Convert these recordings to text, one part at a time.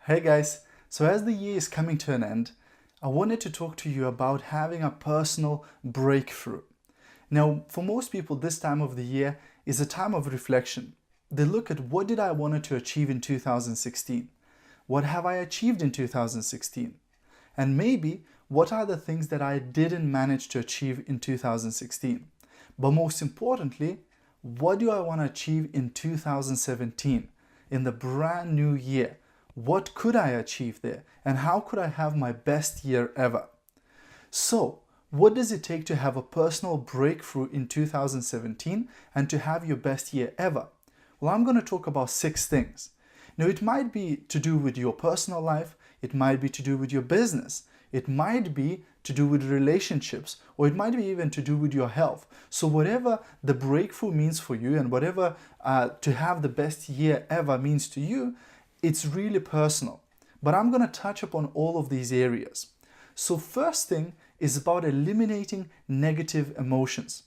Hey guys, so as the year is coming to an end, I wanted to talk to you about having a personal breakthrough. Now, for most people, this time of the year is a time of reflection. They look at what did I want to achieve in 2016? What have I achieved in 2016? And maybe what are the things that I didn't manage to achieve in 2016? But most importantly, what do I want to achieve in 2017, in the brand new year? What could I achieve there? And how could I have my best year ever? So, what does it take to have a personal breakthrough in 2017 and to have your best year ever? Well, I'm going to talk about 6 things. Now, it might be to do with your personal life, it might be to do with your business, it might be to do with relationships, or it might be even to do with your health. So whatever the breakthrough means for you and whatever to have the best year ever means to you, it's really personal. But I'm going to touch upon all of these areas. So first thing is about eliminating negative emotions.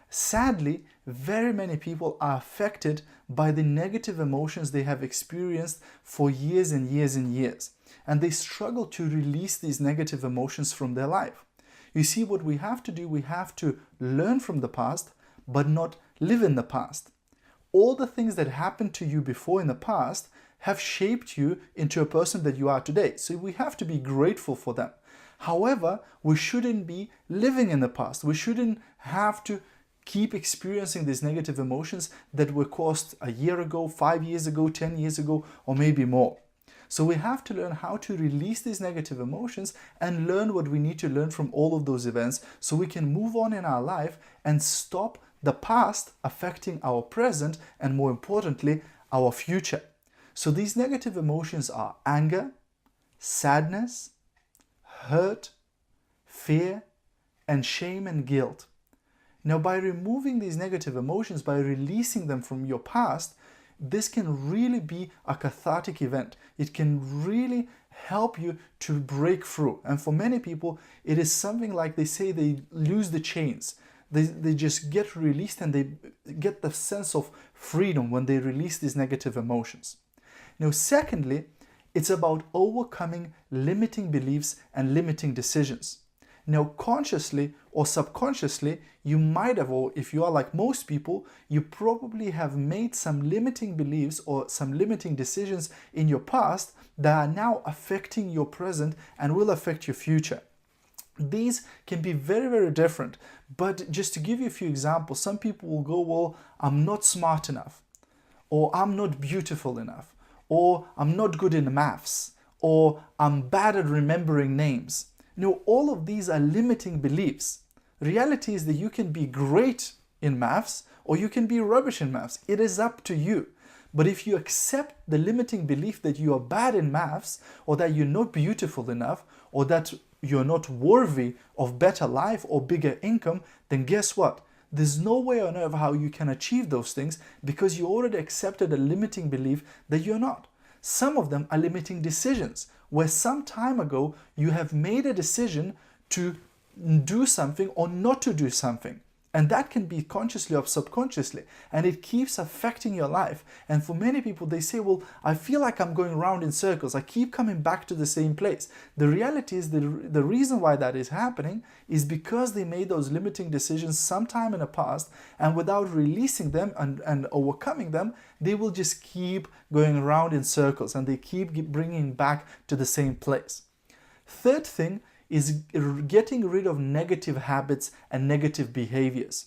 Sadly, very many people are affected by the negative emotions they have experienced for years and years and years. And they struggle to release these negative emotions from their life. You see, what we have to do, we have to learn from the past, but not live in the past. All the things that happened to you before in the past have shaped you into a person that you are today. So we have to be grateful for them. However, we shouldn't be living in the past. We shouldn't have to keep experiencing these negative emotions that were caused a year ago, 5 years ago, 10 years ago, or maybe more. So we have to learn how to release these negative emotions and learn what we need to learn from all of those events so we can move on in our life and stop the past affecting our present and, more importantly, our future. So these negative emotions are anger, sadness, hurt, fear, and shame and guilt. Now, by removing these negative emotions, by releasing them from your past, this can really be a cathartic event. It can really help you to break through. And for many people, it is something like they say they lose the chains. They just get released and they get the sense of freedom when they release these negative emotions. Now, secondly, it's about overcoming limiting beliefs and limiting decisions. Now, consciously or subconsciously, you might have, or if you are like most people, you probably have made some limiting beliefs or some limiting decisions in your past that are now affecting your present and will affect your future. These can be very, very different. But just to give you a few examples, some people will go, well, I'm not smart enough, or I'm not beautiful enough, or I'm not good in maths, or I'm bad at remembering names. All of these are limiting beliefs. Reality is that you can be great in maths or you can be rubbish in maths. It is up to you. But if you accept the limiting belief that you are bad in maths, or that you're not beautiful enough, or that you're not worthy of better life or bigger income, then guess what? There's no way on earth how you can achieve those things because you already accepted a limiting belief that you're not. Some of them are limiting decisions, where some time ago you have made a decision to do something or not to do something. And that can be consciously or subconsciously, and it keeps affecting your life. And for many people, they say, well, I feel like I'm going around in circles. I keep coming back to the same place. The reality is the reason why that is happening is because they made those limiting decisions sometime in the past, and without releasing them and overcoming them, they will just keep going around in circles and they keep bringing back to the same place. Third thing is getting rid of negative habits and negative behaviors.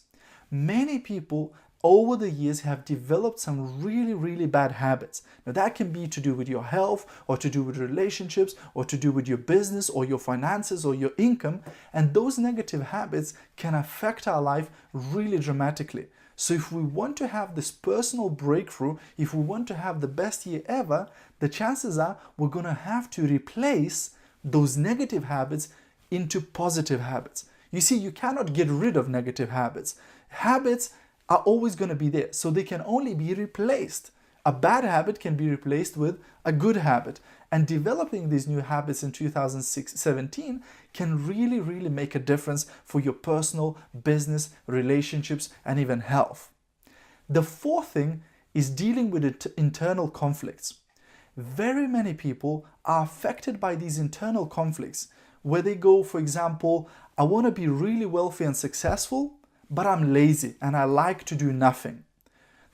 Many people over the years have developed some really, really bad habits. Now that can be to do with your health, or to do with relationships, or to do with your business or your finances or your income. And those negative habits can affect our life really dramatically. So if we want to have this personal breakthrough, if we want to have the best year ever, the chances are we're going to have to replace those negative habits into positive habits. You see, you cannot get rid of negative habits. Habits are always going to be there, so they can only be replaced. A bad habit can be replaced with a good habit. And developing these new habits in 2017 can really, really make a difference for your personal, business, relationships, and even health. The fourth thing is dealing with internal conflicts. very many people are affected by these internal conflicts where they go, for example, I want to be really wealthy and successful, but I'm lazy and I like to do nothing.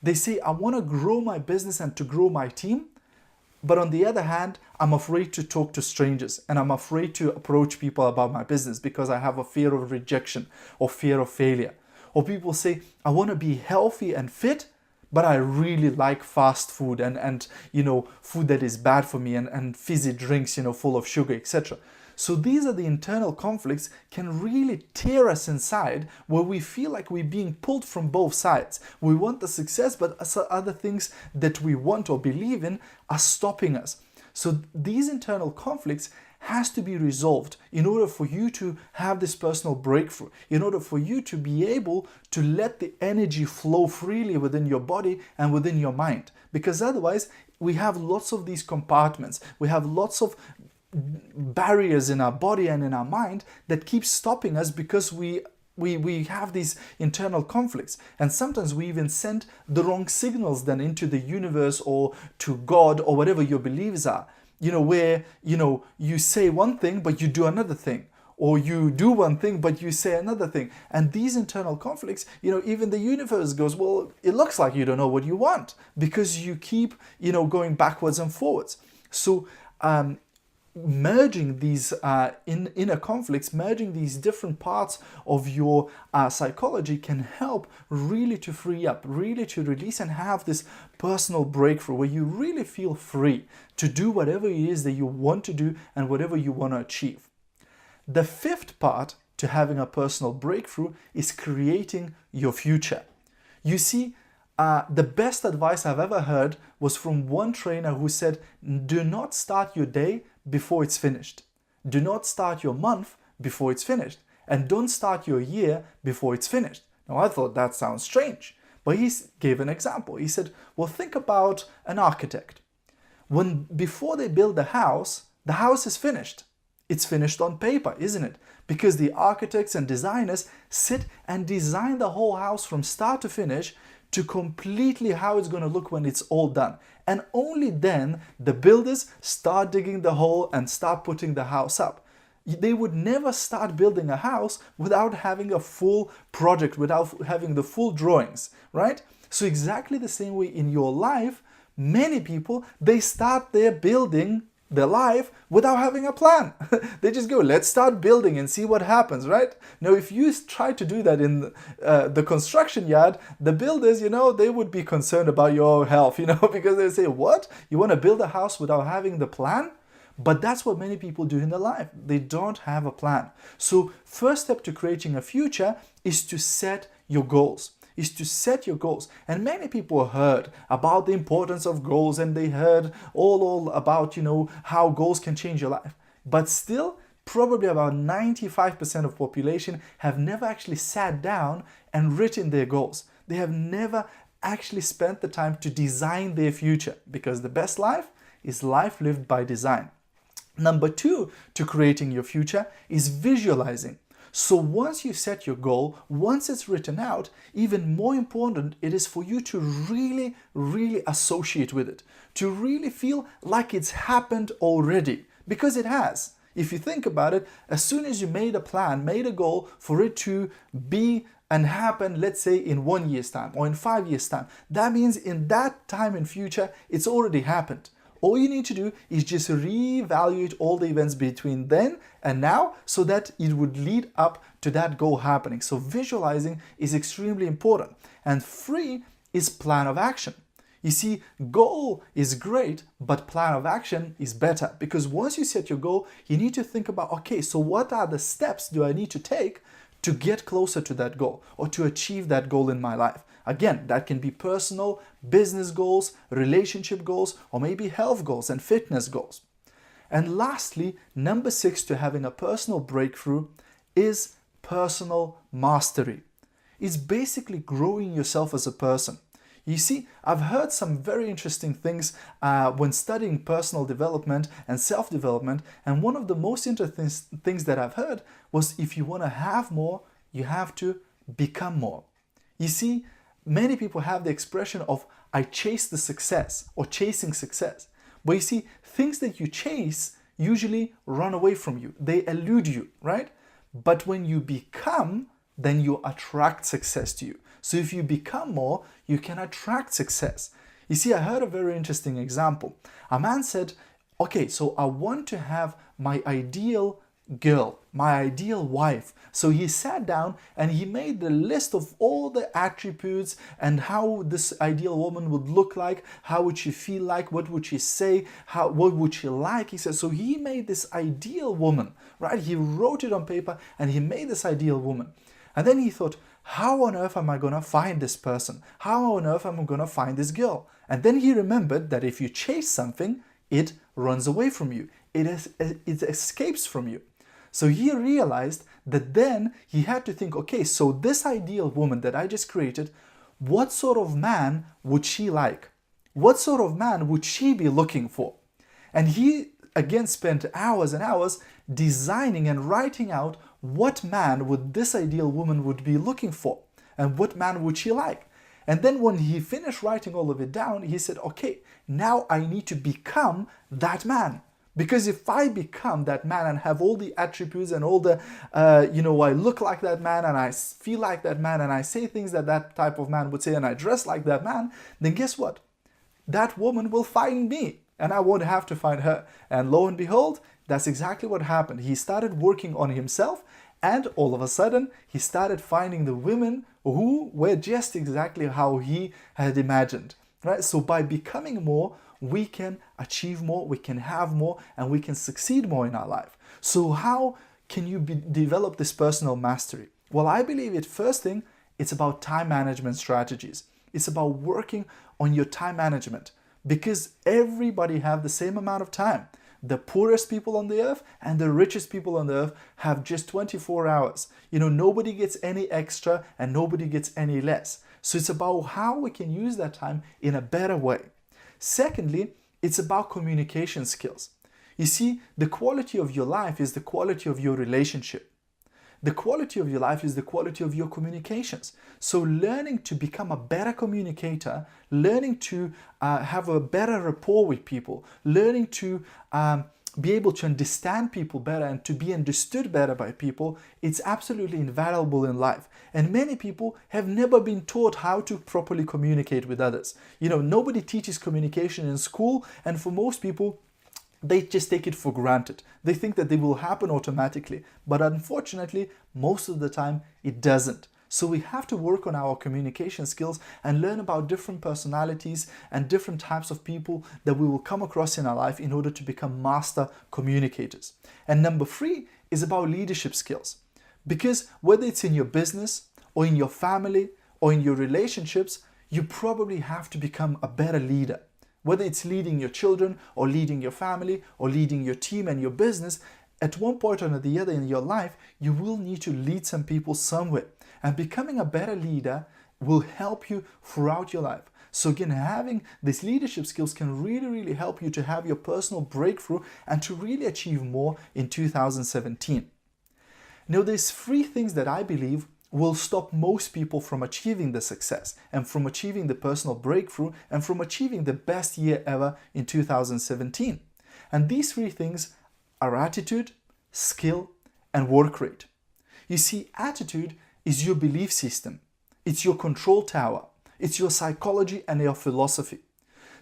They say, I want to grow my business and to grow my team, but on the other hand, I'm afraid to talk to strangers and I'm afraid to approach people about my business because I have a fear of rejection or fear of failure. Or people say, I want to be healthy and fit, but I really like fast food and food that is bad for me and fizzy drinks, full of sugar, etc. So these are the internal conflicts can really tear us inside where we feel like we're being pulled from both sides. We want the success, but other things that we want or believe in are stopping us. So these internal conflicts has to be resolved in order for you to have this personal breakthrough, in order for you to be able to let the energy flow freely within your body and within your mind. Because otherwise, we have lots of these compartments. We have lots of barriers in our body and in our mind that keep stopping us because we have these internal conflicts, and sometimes we even send the wrong signals then into the universe or to God or whatever your beliefs are, where you say one thing but you do another thing, or you do one thing but you say another thing. And these internal conflicts, even the universe goes, well, it looks like you don't know what you want because you keep going backwards and forwards. So merging these inner conflicts, merging these different parts of your psychology can help really to free up, really to release and have this personal breakthrough where you really feel free to do whatever it is that you want to do and whatever you want to achieve. The fifth part to having a personal breakthrough is creating your future. You see, the best advice I've ever heard was from one trainer who said, do not start your day before it's finished. Do not start your month before it's finished. And don't start your year before it's finished. Now, I thought that sounds strange, but he gave an example. He said, well, think about an architect. Before they build the house is finished. It's finished on paper, isn't it? Because the architects and designers sit and design the whole house from start to finish to completely how it's going to look when it's all done. And only then the builders start digging the hole and start putting the house up. They would never start building a house without having a full project, without having the full drawings, right? So exactly the same way in your life, many people, they start their building their life without having a plan. They just go, let's start building and see what happens, right? Now, if you try to do that in the construction yard, the builders, they would be concerned about your health, because they say, what? You want to build a house without having the plan? But that's what many people do in their life. They don't have a plan. So first step to creating a future is to set your goals. And many people heard about the importance of goals, and they heard all about, how goals can change your life. But still, probably about 95% of population have never actually sat down and written their goals. They have never actually spent the time to design their future, because the best life is life lived by design. Number 2 to creating your future is visualizing. So once you set your goal, once it's written out, even more important it is for you to really, really associate with it, to really feel like it's happened already, because it has. If you think about it, as soon as you made a plan, made a goal for it to be and happen, let's say in 1 year's time or in 5 years' time, that means in that time in future, it's already happened. All you need to do is just reevaluate all the events between then and now so that it would lead up to that goal happening. So visualizing is extremely important. And 3 is plan of action. You see, goal is great, but plan of action is better, because once you set your goal, you need to think about, okay, so what are the steps do I need to take to get closer to that goal or to achieve that goal in my life? Again, that can be personal, business goals, relationship goals, or maybe health goals and fitness goals. And lastly, number 6 to having a personal breakthrough is personal mastery. It's basically growing yourself as a person. You see, I've heard some very interesting things when studying personal development and self-development, and one of the most interesting things that I've heard was if you want to have more, you have to become more. You see, many people have the expression of I chase the success or chasing success. But you see, things that you chase usually run away from you. They elude you, right? But when you become, then you attract success to you. So if you become more, you can attract success. You see, I heard a very interesting example. A man said, okay, so I want to have my ideal girl, my ideal wife. So he sat down and he made the list of all the attributes and how this ideal woman would look like, how would she feel like, what would she say, what would she like. He said, so he made this ideal woman, right? He wrote it on paper and he made this ideal woman. And then he thought, how on earth am I going to find this person? How on earth am I going to find this girl? And then he remembered that if you chase something, it runs away from you. It escapes from you. So he realized that then he had to think, okay, so this ideal woman that I just created, what sort of man would she like? What sort of man would she be looking for? And he again spent hours and hours designing and writing out what man would this ideal woman would be looking for and what man would she like. And then when he finished writing all of it down, he said, okay, now I need to become that man. Because if I become that man and have all the attributes and all the, I look like that man and I feel like that man and I say things that that type of man would say and I dress like that man, then guess what? That woman will find me and I won't have to find her. And lo and behold, that's exactly what happened. He started working on himself and all of a sudden he started finding the women who were just exactly how he had imagined. Right? So by becoming more, we can achieve more, we can have more, and we can succeed more in our life. So how can you develop this personal mastery? Well, I believe first thing, it's about time management strategies. It's about working on your time management because everybody have the same amount of time. The poorest people on the earth and the richest people on the earth have just 24 hours. Nobody gets any extra and nobody gets any less. So it's about how we can use that time in a better way. Secondly, it's about communication skills. You see, the quality of your life is the quality of your relationship. The quality of your life is the quality of your communications. So learning to become a better communicator, learning to have a better rapport with people, learning to be able to understand people better and to be understood better by people, it's absolutely invaluable in life. And many people have never been taught how to properly communicate with others. Nobody teaches communication in school, and for most people, they just take it for granted. They think that they will happen automatically, but unfortunately, most of the time, it doesn't. So we have to work on our communication skills and learn about different personalities and different types of people that we will come across in our life in order to become master communicators. And number 3 is about leadership skills. Because whether it's in your business or in your family or in your relationships, you probably have to become a better leader. Whether it's leading your children or leading your family or leading your team and your business, at one point or the other in your life, you will need to lead some people somewhere. And becoming a better leader will help you throughout your life. So again, having these leadership skills can really, really help you to have your personal breakthrough and to really achieve more in 2017. Now, there's 3 things that I believe will stop most people from achieving the success and from achieving the personal breakthrough and from achieving the best year ever in 2017. And these 3 things are attitude, skill, and work rate. You see, attitude is your belief system. It's your control tower. It's your psychology and your philosophy.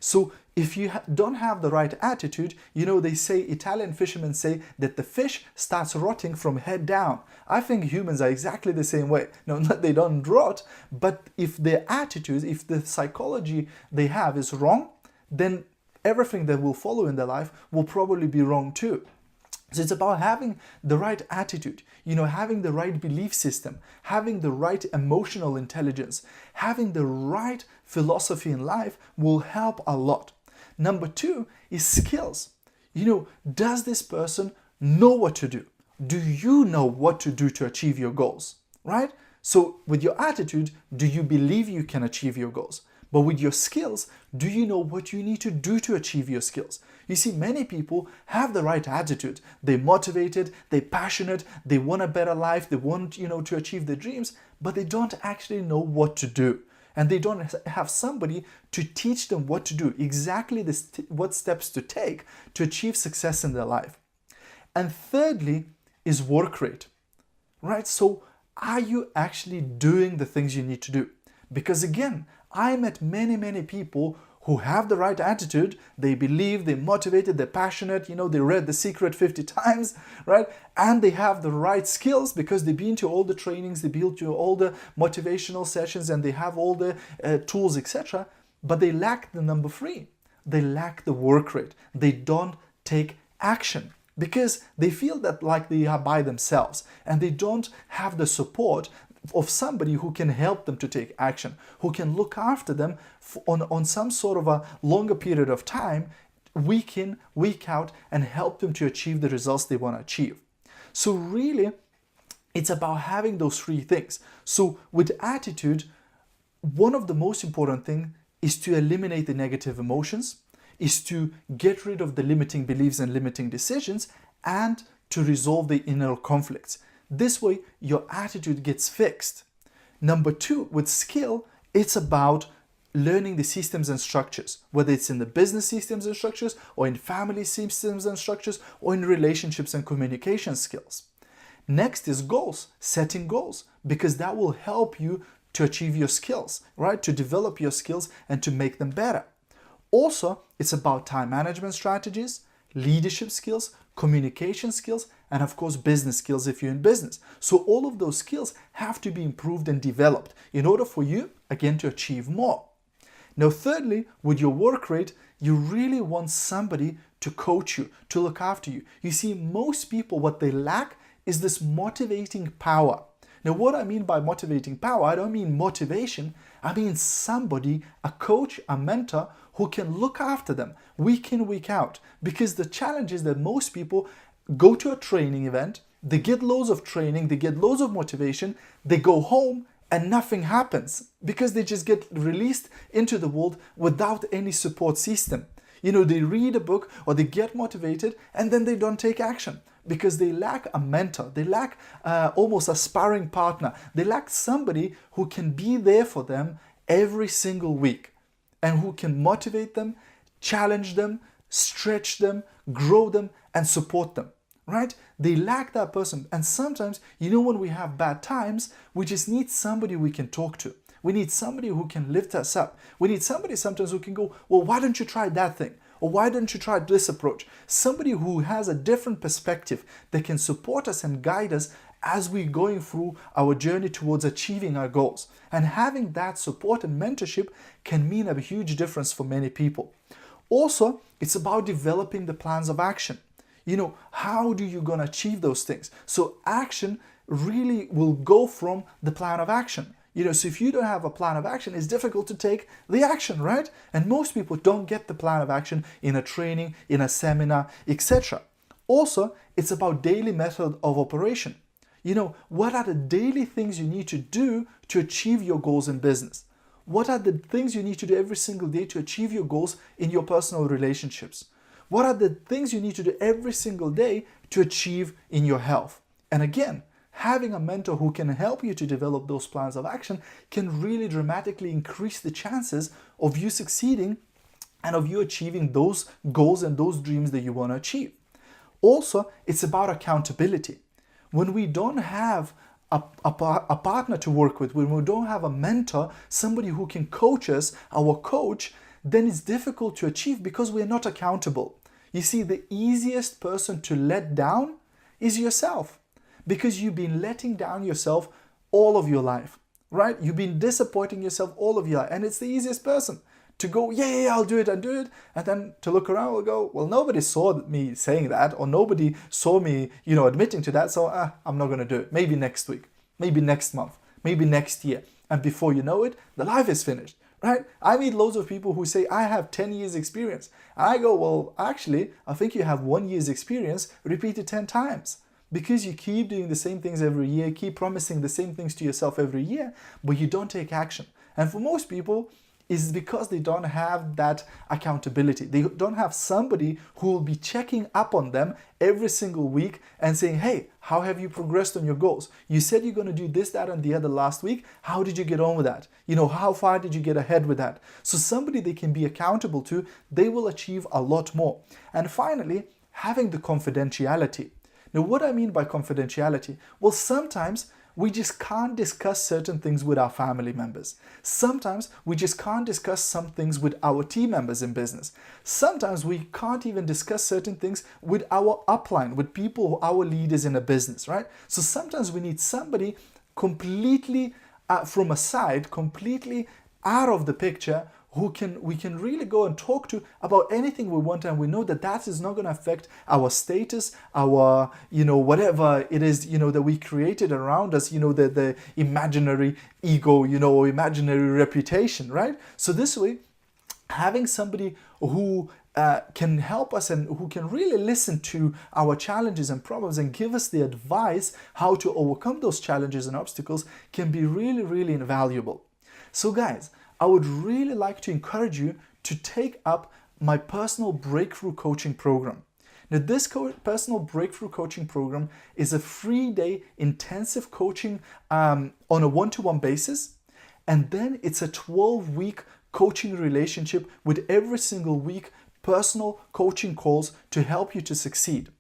So if you don't have the right attitude, they say, Italian fishermen say that the fish starts rotting from head down. I think humans are exactly the same way. No, they don't rot, but if their attitude, if the psychology they have is wrong, then everything that will follow in their life will probably be wrong too. So it's about having the right attitude, having the right belief system, having the right emotional intelligence, having the right philosophy in life will help a lot. Number 2 is skills. Does this person know what to do? Do you know what to do to achieve your goals, right? So with your attitude, do you believe you can achieve your goals? But with your skills, do you know what you need to do to achieve your skills? You see, many people have the right attitude. They're motivated, they're passionate, they want a better life, they want, to achieve their dreams, but they don't actually know what to do. and they don't have somebody to teach them what to do, exactly what steps to take to achieve success in their life. And thirdly is work rate, right? So are you actually doing the things you need to do? Because again, I met many people who have the right attitude, they believe, they're motivated, they're passionate, they read The Secret 50 times, right? And they have the right skills because they've been to all the trainings, they've been to all the motivational sessions, and they have all the tools, etc. But they lack the number 3. They lack the work rate. They don't take action because they feel that like they are by themselves and they don't have the support of somebody who can help them to take action, who can look after them on some sort of a longer period of time, week in, week out, and help them to achieve the results they want to achieve. So really, it's about having those 3 things. So with attitude, one of the most important things is to eliminate the negative emotions, is to get rid of the limiting beliefs and limiting decisions, and to resolve the inner conflicts. This way, your attitude gets fixed. Number 2, with skill, it's about learning the systems and structures, whether it's in the business systems and structures, or in family systems and structures, or in relationships and communication skills. Next is goals, setting goals, because that will help you to achieve your skills, right? To develop your skills and to make them better. Also, it's about time management strategies, leadership skills, communication skills, and of course business skills if you're in business. So all of those skills have to be improved and developed in order for you, again, to achieve more. Now thirdly, with your work rate, you really want somebody to coach you, to look after you. You see, most people, what they lack is this motivating power. Now what I mean by motivating power, I don't mean motivation, I mean somebody, a coach, a mentor, who can look after them week in, week out. Because the challenge is that most people go to a training event, they get loads of training, they get loads of motivation, they go home and nothing happens because they just get released into the world without any support system. They read a book or they get motivated and then they don't take action because they lack a mentor, they lack almost a sparring partner, they lack somebody who can be there for them every single week and who can motivate them, challenge them, stretch them, grow them, and support them, right? They lack that person. And sometimes, when we have bad times, we just need somebody we can talk to. We need somebody who can lift us up. We need somebody sometimes who can go, well, why don't you try that thing? Or why don't you try this approach? Somebody who has a different perspective that can support us and guide us as we're going through our journey towards achieving our goals. And having that support and mentorship can mean a huge difference for many people. Also, it's about developing the plans of action. How do you going to achieve those things? So action really will go from the plan of action. So if you don't have a plan of action, it's difficult to take the action, right? And most people don't get the plan of action in a training, in a seminar, etc. Also, it's about daily method of operation. What are the daily things you need to do to achieve your goals in business? What are the things you need to do every single day to achieve your goals in your personal relationships? What are the things you need to do every single day to achieve in your health? And again, having a mentor who can help you to develop those plans of action can really dramatically increase the chances of you succeeding and of you achieving those goals and those dreams that you want to achieve. Also, it's about accountability. When we don't have a partner to work with, when we don't have a mentor, somebody who can coach us, our coach, then it's difficult to achieve because we're not accountable. You see, the easiest person to let down is yourself because you've been letting down yourself all of your life, right? You've been disappointing yourself all of your life, and it's the easiest person to go, yeah, I'll do it, and then to look around and go, well, nobody saw me saying that, or nobody saw me, admitting to that, so I'm not going to do it. Maybe next week, maybe next month, maybe next year. And before you know it, the life is finished, right? I meet loads of people who say, I have 10 years experience. And I go, well, actually, I think you have 1 year's experience repeated 10 times. Because you keep doing the same things every year, keep promising the same things to yourself every year, but you don't take action. And for most people, is because they don't have that accountability. They don't have somebody who will be checking up on them every single week and saying, hey, how have you progressed on your goals? You said you're going to do this, that, and the other last week. How did you get on with that? How far did you get ahead with that? So somebody they can be accountable to, they will achieve a lot more. And finally, having the confidentiality. Now, what I mean by confidentiality? Well, sometimes we just can't discuss certain things with our family members. Sometimes we just can't discuss some things with our team members in business. Sometimes we can't even discuss certain things with our upline, with people, our leaders in a business, right? So sometimes we need somebody completely from a side, completely out of the picture, we can really go and talk to about anything we want, and we know that is not going to affect our status, our, whatever it is, that we created around us, the imaginary ego, or imaginary reputation, right? So this way, having somebody who can help us and who can really listen to our challenges and problems and give us the advice how to overcome those challenges and obstacles can be really, really invaluable. So guys, I would really like to encourage you to take up my personal breakthrough coaching program. Now, this personal breakthrough coaching program is a 3-day intensive coaching on a one-to-one basis. And then it's a 12-week coaching relationship with every single week personal coaching calls to help you to succeed.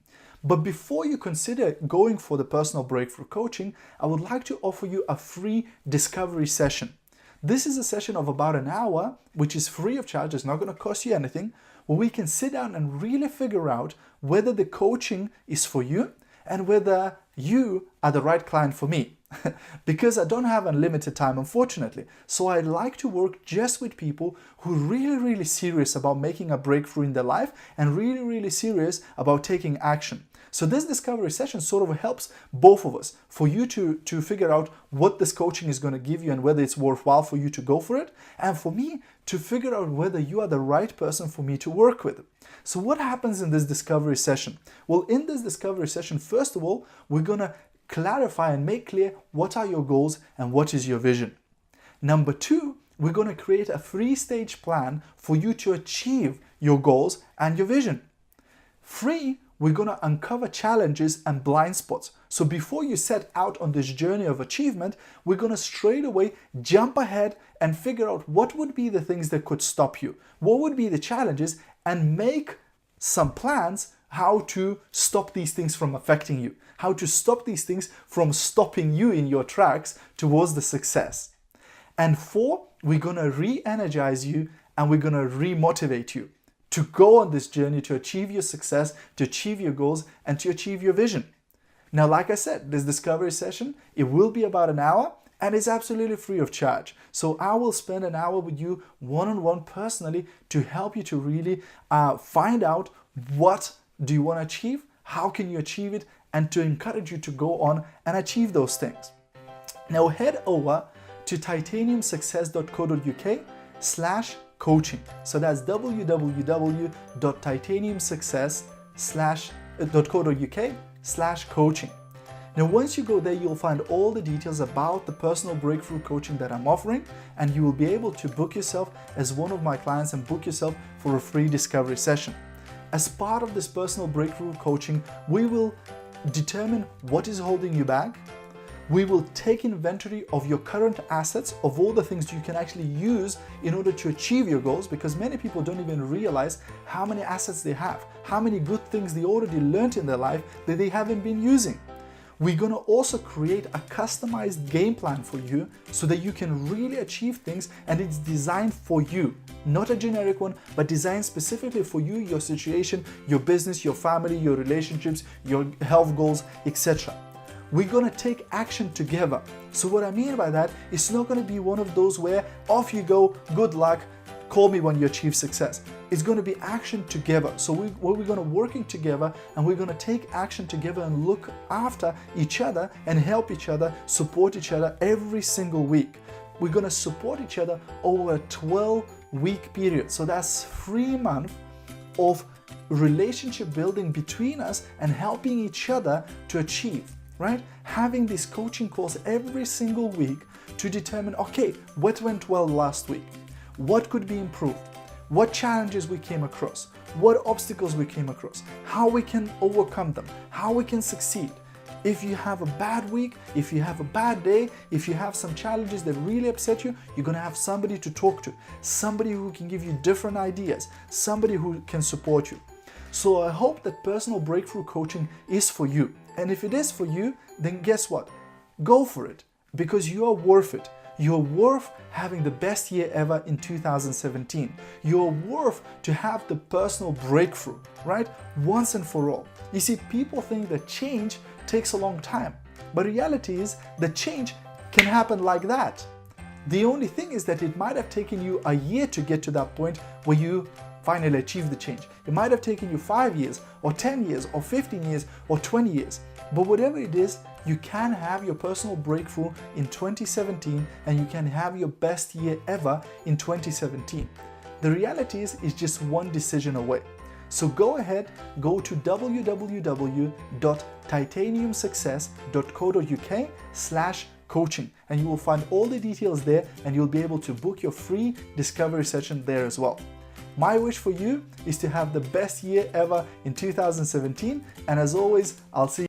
But before you consider going for the personal breakthrough coaching, I would like to offer you a free discovery session. This is a session of about an hour, which is free of charge. It's not going to cost you anything, where we can sit down and really figure out whether the coaching is for you and whether you are the right client for me. Because I don't have unlimited time, unfortunately. So I like to work just with people who are really, really serious about making a breakthrough in their life and really, really serious about taking action. So this discovery session sort of helps both of us, for you to figure out what this coaching is going to give you and whether it's worthwhile for you to go for it, and for me to figure out whether you are the right person for me to work with. So what happens in this discovery session? Well, in this discovery session, first of all, we're going to clarify and make clear what are your goals and what is your vision. Number 2, we're going to create a 3-stage plan for you to achieve your goals and your vision. 3, we're going to uncover challenges and blind spots. So before you set out on this journey of achievement, we're going to straight away jump ahead and figure out what would be the things that could stop you, what would be the challenges, and make some plans how to stop these things from affecting you, how to stop these things from stopping you in your tracks towards the success. And 4, we're going to re-energize you and we're going to re-motivate you to go on this journey to achieve your success, to achieve your goals, and to achieve your vision. Now, like I said, this discovery session, it will be about an hour and it's absolutely free of charge. So I will spend an hour with you one-on-one personally to help you to really find out what do you want to achieve, how can you achieve it, and to encourage you to go on and achieve those things. Now head over to titaniumsuccess.co.uk/coaching. So that's www.titaniumsuccess.co.uk/coaching. Now once you go there, you'll find all the details about the personal breakthrough coaching that I'm offering, and you will be able to book yourself as one of my clients and book yourself for a free discovery session. As part of this personal breakthrough coaching, we will determine what is holding you back. We will take inventory of your current assets, of all the things you can actually use in order to achieve your goals, because many people don't even realize how many assets they have, how many good things they already learned in their life that they haven't been using. We're going to also create a customized game plan for you so that you can really achieve things, and it's designed for you, not a generic one, but designed specifically for you, your situation, your business, your family, your relationships, your health goals, etc. We're going to take action together. So what I mean by that, it's not going to be one of those where off you go, good luck, call me when you achieve success. It's going to be action together. So we're going to working together, and we're going to take action together and look after each other and help each other, support each other every single week. We're going to support each other over a 12-week period. So that's 3 months of relationship building between us and helping each other to achieve, right? Having these coaching calls every single week to determine, okay, what went well last week? what could be improved, what challenges we came across, what obstacles we came across, how we can overcome them, how we can succeed. If you have a bad week, if you have a bad day, if you have some challenges that really upset you, you're going to have somebody to talk to, somebody who can give you different ideas, somebody who can support you. So I hope that personal breakthrough coaching is for you. And if it is for you, then guess what? Go for it, because you are worth it. You're worth having the best year ever in 2017. You're worth to have the personal breakthrough, right? Once and for all. You see, people think that change takes a long time, but reality is that change can happen like that. The only thing is that it might have taken you a year to get to that point where you finally achieve the change. It might have taken you 5 years or 10 years or 15 years or 20 years. But whatever it is, you can have your personal breakthrough in 2017 and you can have your best year ever in 2017. The reality is it's just one decision away. So go ahead, go to www.titaniumsuccess.co.uk/coaching and you will find all the details there and you'll be able to book your free discovery session there as well. My wish for you is to have the best year ever in 2017, and as always, I'll see you